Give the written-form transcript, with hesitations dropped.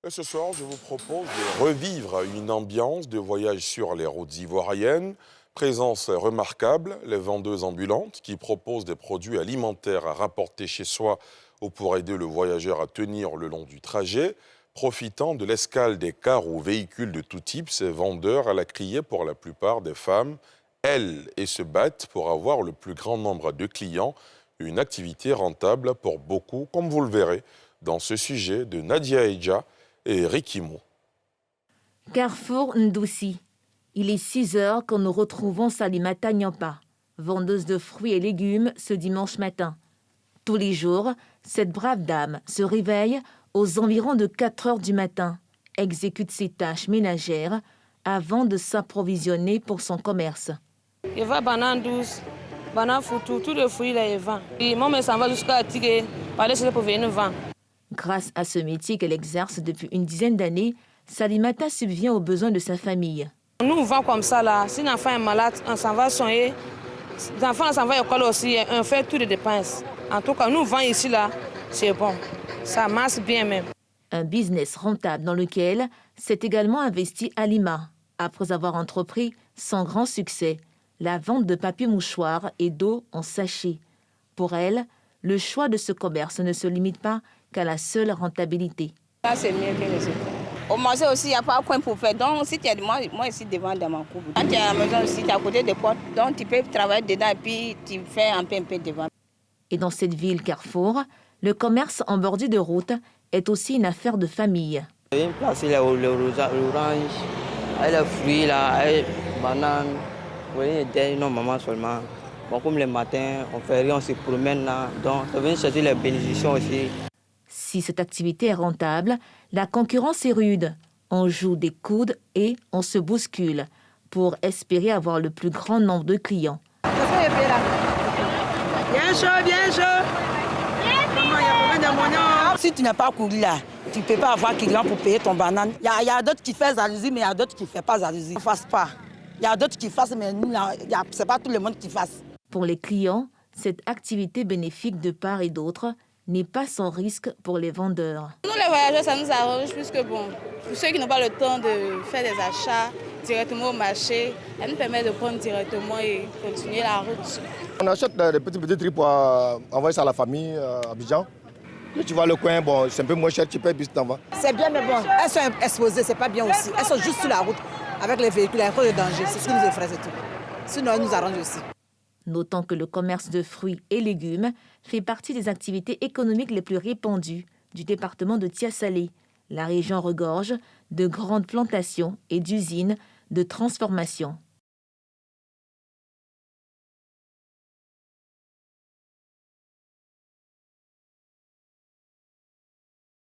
Et ce soir, je vous propose de revivre une ambiance de voyage sur les routes ivoiriennes. Présence remarquable, les vendeuses ambulantes qui proposent des produits alimentaires à rapporter chez soi ou pour aider le voyageur à tenir le long du trajet. Profitant de l'escale des cars ou véhicules de tout type, ces vendeurs à la criée pour la plupart des femmes, elles, et se battent pour avoir le plus grand nombre de clients, une activité rentable pour beaucoup, comme vous le verrez dans ce sujet de Nadia Eja et Rikimo. Carrefour Ndoussi. Il est 6 heures quand nous retrouvons Salimata Nyampa, vendeuse de fruits et légumes ce dimanche matin. Tous les jours, cette brave dame se réveille aux environs de 4 heures du matin, exécute ses tâches ménagères avant de s'approvisionner pour son commerce. Il va banane douce, banane foutou, tous les fruits là, il vend. Et moi, je s'en va jusqu'à Tigé, parler pour venir vendre. Grâce à ce métier qu'elle exerce depuis une dizaine d'années, Salimata subvient aux besoins de sa famille. Nous, on vend comme ça là. Si l'enfant est malade, on s'en va soigner. L'enfant s'en va à l'école aussi, on fait toutes les dépenses. En tout cas, nous vendons ici là, c'est bon. Ça marche bien même. Un business rentable dans lequel s'est également investi Alima, après avoir entrepris sans grand succès la vente de papier mouchoir et d'eau en sachet. Pour elle, le choix de ce commerce ne se limite pas qu'à la seule rentabilité. Là, c'est mieux que les autres. Au marché aussi, il n'y a pas de coin pour faire. Donc, si tu es moi ici devant dans ma cour. Quand tu es à la maison aussi, tu es à côté des portes. Donc, tu peux travailler dedans et puis tu fais un peu devant. Et dans cette ville Carrefour, le commerce en bordure de route est aussi une affaire de famille. Il y a une place, il y a l'orange, il y a les fruits, là, il y a les bananes. Vous voyez, non, maman seulement. Bon, comme le matin, on fait rien, on se promène là. Donc, ça vient chercher les bénédictions aussi. Si cette activité est rentable, la concurrence est rude. On joue des coudes et on se bouscule pour espérer avoir le plus grand nombre de clients. Bien chaud. Si tu n'as pas couru là, tu ne peux pas avoir client pour payer ton banane. Il y a d'autres qui font jalousie, mais il y a d'autres qui ne font pas jalousie. Ne fasse pas. Il y a d'autres qui fassent, mais nous, ce n'est pas tout le monde qui fasse. Pour les clients, cette activité bénéfique de part et d'autre n'est pas sans risque pour les vendeurs. Nous, les voyageurs, ça nous arrange puisque, bon, pour ceux qui n'ont pas le temps de faire des achats directement au marché, elle nous permet de prendre directement et continuer la route. On achète des petits trucs pour envoyer ça à la famille à Abidjan. Tu vois le coin, bon, c'est un peu moins cher, tu payes, puis tu t'en vas. C'est bien, mais bon, elles sont exposées, c'est pas bien aussi. Elles sont juste sur la route avec les véhicules, il y a trop de danger. C'est ce qui nous effraie, c'est tout. Sinon, elles nous arrangent aussi. Notons que le commerce de fruits et légumes fait partie des activités économiques les plus répandues du département de Tia-Salé. La région regorge de grandes plantations et d'usines de transformation.